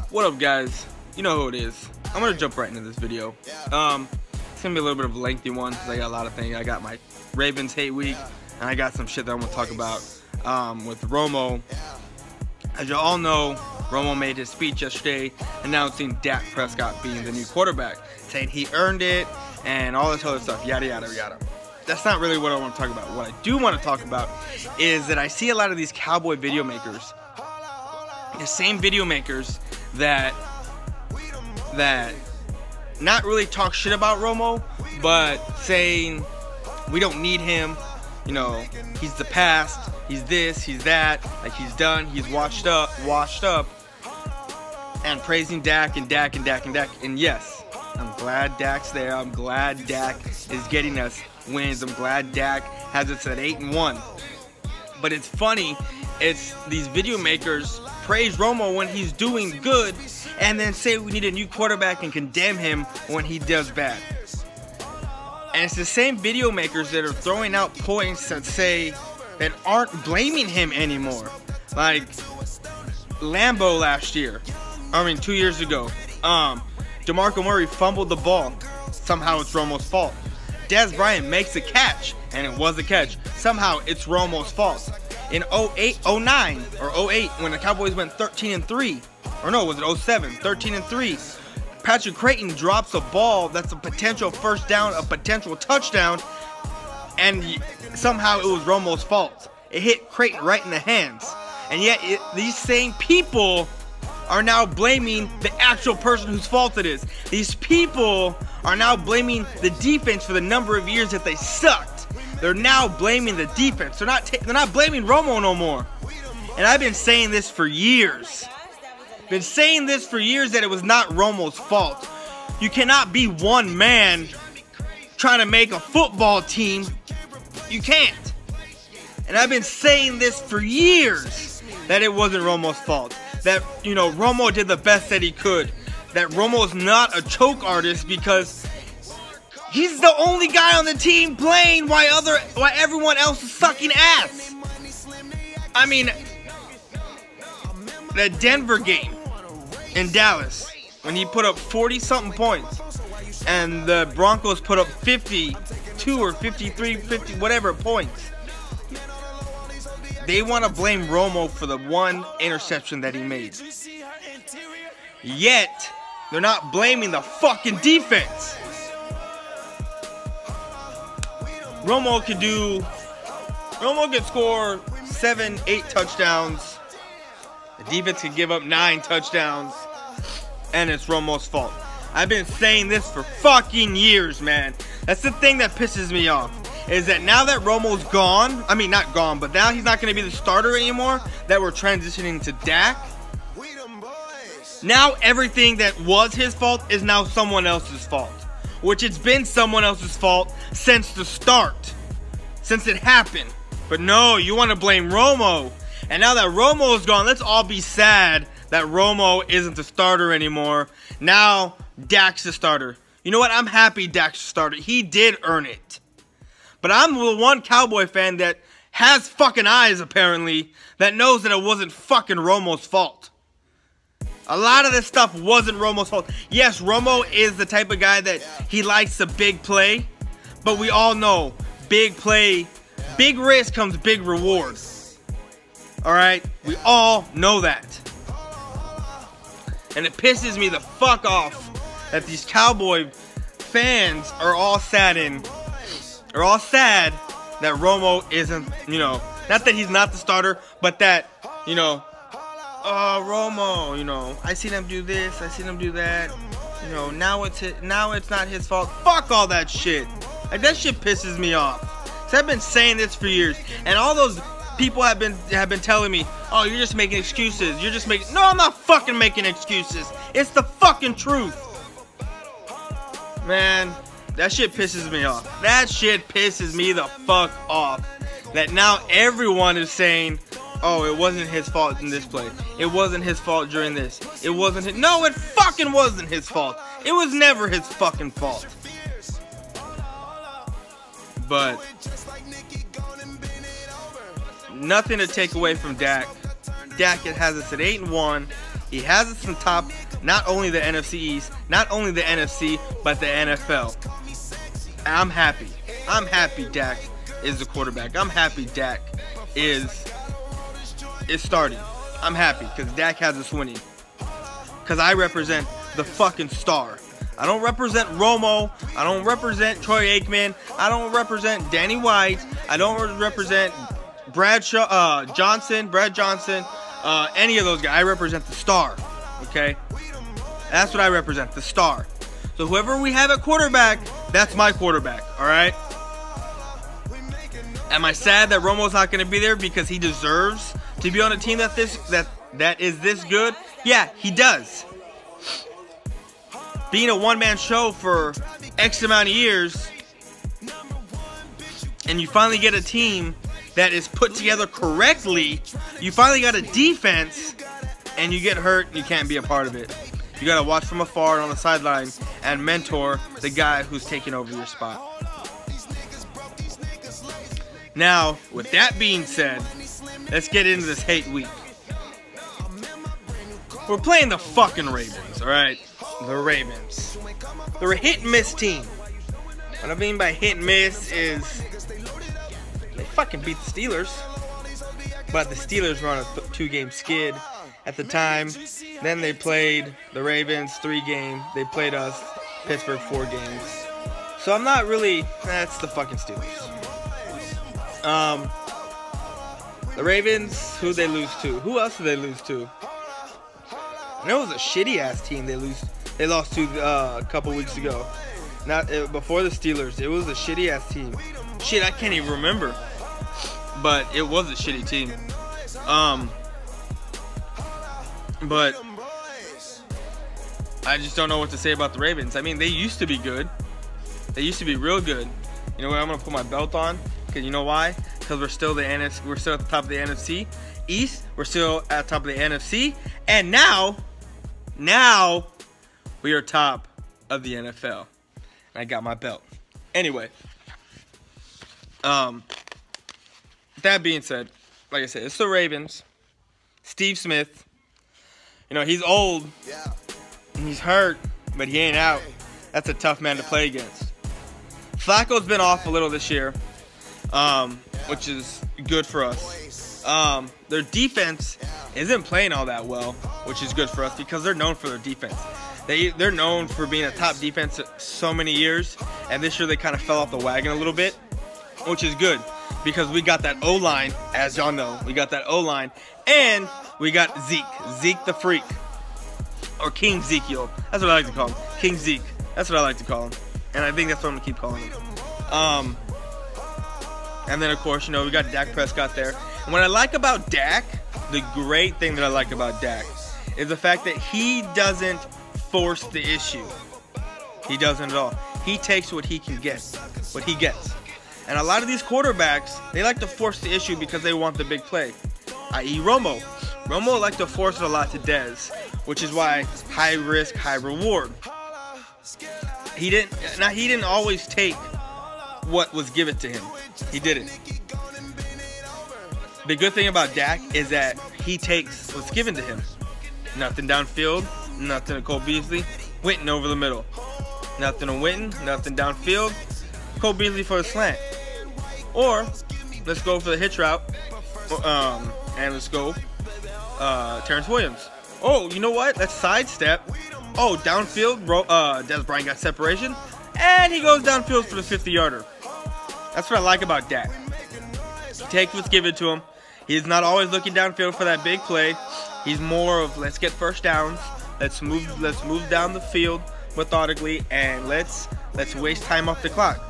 What up, guys? You know who it is. I'm gonna jump right into this video. It's gonna be a little bit of a lengthy one because I got a lot of things. I got my Ravens hate week, and I got some shit that I'm gonna talk about with Romo. As you all know, Romo made his speech yesterday announcing Dak Prescott being the new quarterback, saying he earned it and all this other stuff, yada yada yada. That's not really what I want to talk about. What I do want to talk about is that I see a lot of these Cowboy video makers, the same video makers that not really talk shit about Romo, but saying we don't need him, you know, he's the past, he's this, he's that, like he's done, he's washed up, and praising Dak and Dak and Dak and Dak. And yes, I'm glad Dak's there. I'm glad Dak is getting us wins. I'm glad Dak has us at 8-1. But it's funny, it's these video makers praise Romo when he's doing good, and then say we need a new quarterback and condemn him when he does bad. And it's the same video makers that are throwing out points that say that aren't blaming him anymore. Like Lambeau last year, 2 years ago, DeMarco Murray fumbled the ball. Somehow it's Romo's fault. Dez Bryant makes a catch, and it was a catch. Somehow it's Romo's fault. In 09 or 08, when the Cowboys went 13-3, or no, was it 07? 13-3. Patrick Creighton drops a ball that's a potential first down, a potential touchdown, and somehow it was Romo's fault. It hit Creighton right in the hands. And yet these same people are now blaming the actual person whose fault it is. These people are now blaming the defense for the number of years that they sucked. They're now blaming the defense. They're not blaming Romo no more. And I've been saying this for years. Been saying this for years that it was not Romo's fault. You cannot be one man trying to make a football team. You can't. And I've been saying this for years that it wasn't Romo's fault. That, you know, Romo did the best that he could. That Romo is not a choke artist because he's the only guy on the team playing while everyone else is sucking ass. I mean, the Denver game in Dallas, when he put up 40-something points, and the Broncos put up 52 or 53, 50, whatever points. They want to blame Romo for the one interception that he made. Yet, they're not blaming the fucking defense. Romo could score 7, 8 touchdowns. The defense could give up 9 touchdowns. And it's Romo's fault. I've been saying this for fucking years, man. That's the thing that pisses me off. Is that now that Romo's gone, I mean not gone, but now he's not going to be the starter anymore, that we're transitioning to Dak. Now everything that was his fault is now someone else's fault. Which it's been someone else's fault since the start. Since it happened. But no, you want to blame Romo. And now that Romo is gone, let's all be sad that Romo isn't the starter anymore. Now Dak's the starter. You know what? I'm happy Dak's the starter. He did earn it. But I'm the one Cowboy fan that has fucking eyes, apparently, that knows that it wasn't fucking Romo's fault. A lot of this stuff wasn't Romo's fault. Yes, Romo is the type of guy that he likes a big play. But we all know, big play, big risk comes big reward. Alright? We all know that. And it pisses me the fuck off that these Cowboy fans are all sad that Romo isn't, you know, not that he's not the starter, but that, you know, oh, Romo, you know, I seen him do this, I seen him do that, you know, now it's not his fault. Fuck all that shit. Like, that shit pisses me off. So I've been saying this for years, and all those people have been telling me, oh, you're just making excuses. You're just making. No, I'm not fucking making excuses. It's the fucking truth. Man, that shit pisses me off. That shit pisses me the fuck off. That now everyone is saying, oh, it wasn't his fault in this play. It wasn't his fault during this. It wasn't his. No, it fucking wasn't his fault. It was never his fucking fault. But nothing to take away from Dak. Dak has us at 8-1. He has us in top, not only the NFC East, not only the NFC, but the NFL. I'm happy. I'm happy Dak is the quarterback. I'm happy Dak is starting. I'm happy because Dak has us winning. Because I represent the fucking star. I don't represent Romo. I don't represent Troy Aikman. I don't represent Danny White. I don't represent Brad Johnson, any of those guys. I represent the star. Okay? That's what I represent, the star. So whoever we have at quarterback, that's my quarterback. Alright? Am I sad that Romo's not going to be there because he deserves to be on a team that is this good? Yeah, he does. Being a one-man show for X amount of years, and you finally get a team that is put together correctly, you finally got a defense, and you get hurt and you can't be a part of it. You got to watch from afar on the sideline and mentor the guy who's taking over your spot. Now, with that being said, let's get into this hate week. We're playing the fucking Ravens, alright? The Ravens. They're a hit-and-miss team. What I mean by hit-and-miss is they fucking beat the Steelers. But the Steelers were on a 2-game skid at the time. Then they played the Ravens 3 games. They played us, Pittsburgh 4 games. So I'm not really... That's the fucking Steelers. The Ravens, who'd they lose to? Who else did they lose to? I know it was a shitty-ass team they lost to a couple weeks ago. Before the Steelers. It was a shitty-ass team. Shit, I can't even remember. But it was a shitty team. But I just don't know what to say about the Ravens. I mean, they used to be good. They used to be real good. You know what? I'm gonna put my belt on. Cause you know why? Because we're still we're still at the top of the NFC East. We're still at the top of the NFC, and now we are top of the NFL. And I got my belt. Anyway, that being said, like I said, it's the Ravens. Steve Smith. You know, he's old. And he's hurt, but he ain't out. That's a tough man to play against. Flacco's been off a little this year. Which is good for us. Their defense isn't playing all that well, which is good for us because they're known for their defense. They're known for being a top defense so many years, and this year they kind of fell off the wagon a little bit, which is good because we got that O-line, as y'all know. We got that O-line, and we got Zeke the Freak, or King Ezekiel. That's what I like to call him, King Zeke. That's what I like to call him, and I think that's what I'm gonna keep calling him. And then, of course, you know, we got Dak Prescott there. And what I like about Dak, the great thing that I like about Dak, is the fact that he doesn't force the issue. He doesn't at all. He takes what he can get, what he gets. And a lot of these quarterbacks, they like to force the issue because they want the big play, i.e. Romo. Romo liked to force it a lot to Dez, which is why high risk, high reward. He didn't always take what was given to him. He didn't. The good thing about Dak is that he takes what's given to him. Nothing downfield, nothing to Cole Beasley, Winton over the middle. Nothing to Winton, nothing downfield, Cole Beasley for a slant. Or, let's go for the hitch route, and let's go Terrence Williams. Oh, you know what? Let's sidestep. Oh, downfield, Dez Bryant got separation, and he goes downfield for the 50-yarder. That's what I like about Dak. He takes what's given to him. He's not always looking downfield for that big play. He's more of let's get first downs. Let's move down the field methodically, and let's waste time off the clock.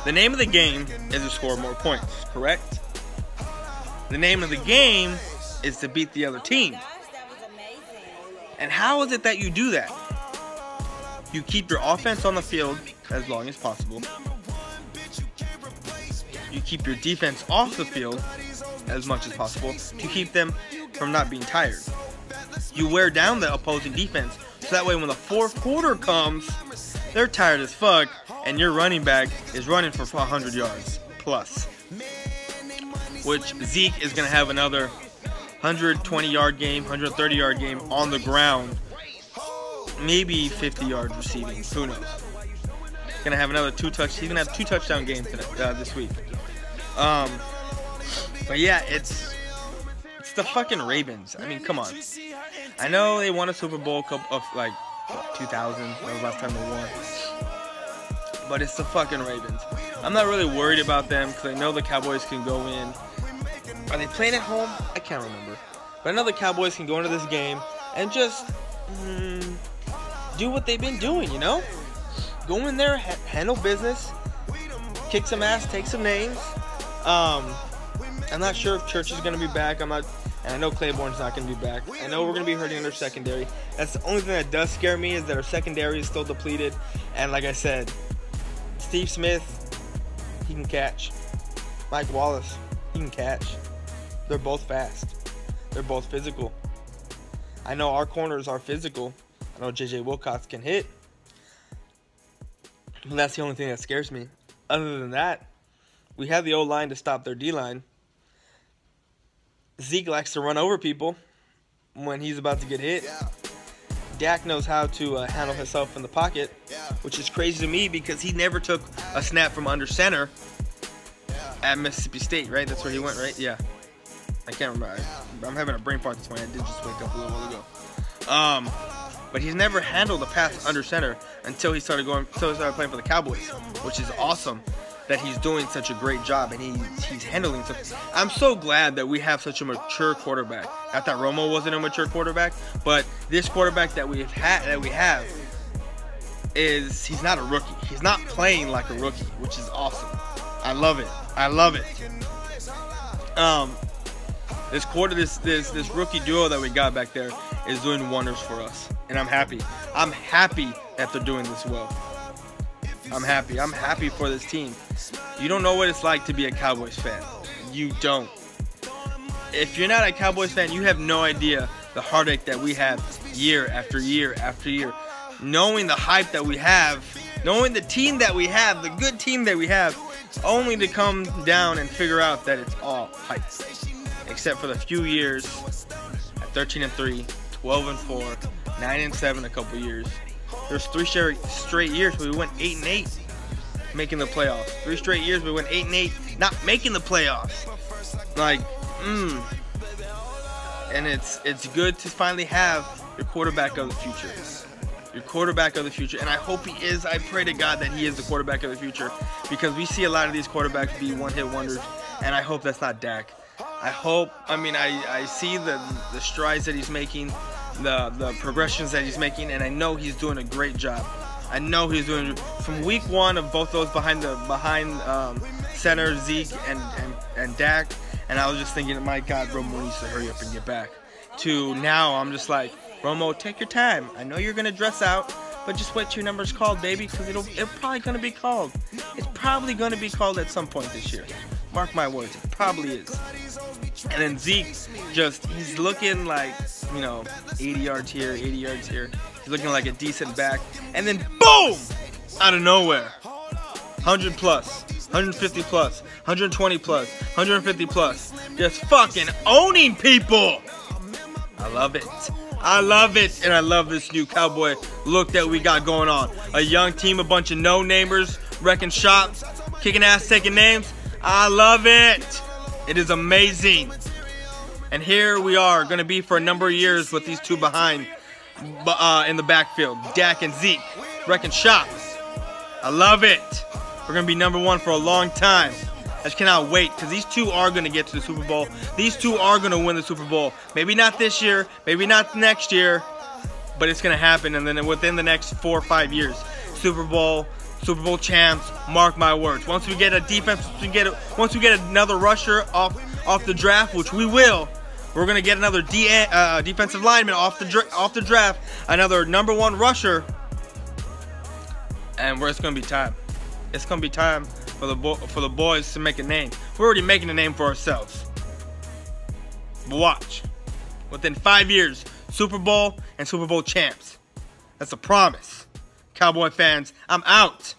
The name of the game is to score more points, correct? The name of the game is to beat the other team. And how is it that you do that? You keep your offense on the field as long as possible. You keep your defense off the field as much as possible to keep them from not being tired. You wear down the opposing defense so that way when the fourth quarter comes, they're tired as fuck and your running back is running for 100 yards plus. Which Zeke is going to have another 120-yard game, 130-yard game on the ground. Maybe 50 yards receiving. Who knows? Gonna have another he's gonna have 2 touchdown games this week. But yeah, it's the fucking Ravens. I mean, come on. I know they won a Super Bowl of like 2000. That was the last time they won. But it's the fucking Ravens. I'm not really worried about them because I know the Cowboys can go in. Are they playing at home? I can't remember. But I know the Cowboys can go into this game and just do what they've been doing, you know? Go in there, handle business, kick some ass, take some names. I'm not sure if Church is going to be back. And I know Claiborne's not going to be back. I know we're going to be hurting their secondary. That's the only thing that does scare me is that our secondary is still depleted. And like I said, Steve Smith, he can catch. Mike Wallace, he can catch. They're both fast. They're both physical. I know our corners are physical. I know J.J. Wilcox can hit. But that's the only thing that scares me. Other than that, we have the O-line to stop their D-line. Zeke likes to run over people when he's about to get hit. Dak knows how to handle himself in the pocket, which is crazy to me because he never took a snap from under center at Mississippi State, right? That's where he went, right? Yeah. I can't remember. I'm having a brain fart this morning. I did just wake up a little while ago. But he's never handled a pass under center until he started playing for the Cowboys, which is awesome that he's doing such a great job and he's handling something. I'm so glad that we have such a mature quarterback. Not that Romo wasn't a mature quarterback, but this quarterback that we have is he's not a rookie. He's not playing like a rookie, which is awesome. I love it. I love it. This rookie duo that we got back there is doing wonders for us, and I'm happy. I'm happy that they're doing this well. I'm happy. I'm happy for this team. You don't know what it's like to be a Cowboys fan. You don't. If you're not a Cowboys fan, you have no idea the heartache that we have year after year after year. Knowing the hype that we have, knowing the team that we have, the good team that we have, only to come down and figure out that it's all hype. Except for the few years at 13-3, 12-4, 9-7 a couple years. There's 3 straight years where we went 8-8, making the playoffs. 3 straight years we went 8-8, not making the playoffs. Like, and it's good to finally have your quarterback of the future. Your quarterback of the future, and I hope he is. I pray to God that he is the quarterback of the future because we see a lot of these quarterbacks be one-hit wonders, and I hope that's not Dak. I see the strides that he's making, the progressions that he's making, and I know he's doing a great job. I know he's doing from week 1 of both those behind center Zeke and Dak, and I was just thinking, my God, Romo needs to hurry up and get back. To now, I'm just like, Romo, take your time. I know you're gonna dress out, but just wait till your number's called, baby, because it's probably gonna be called. It's probably gonna be called at some point this year. Mark my words, it probably is. And then Zeke, he's looking like, 80 yards here, 80 yards here. He's looking like a decent back. And then boom! Out of nowhere. 100 plus, 150 plus, 120 plus, 150 plus. Just fucking owning people. I love it. I love it. And I love this new Cowboy look that we got going on. A young team, a bunch of no-namers, wrecking shops, kicking ass, taking names. I love it. It is amazing. And here we are, going to be for a number of years with these two behind in the backfield. Dak and Zeke, wrecking shops. I love it. We're going to be number 1 for a long time. I just cannot wait because these two are going to get to the Super Bowl. These two are going to win the Super Bowl. Maybe not this year, maybe not next year, but it's going to happen. And then within the next 4 or 5 years, Super Bowl champs, mark my words. Once we get a defense, once we get another rusher off the draft, which we will, we're gonna get another defensive lineman off the draft, another number 1 rusher, and it's gonna be time. It's gonna be time for the boys to make a name. We're already making a name for ourselves. But watch, within 5 years, Super Bowl and Super Bowl champs. That's a promise. Cowboy fans, I'm out.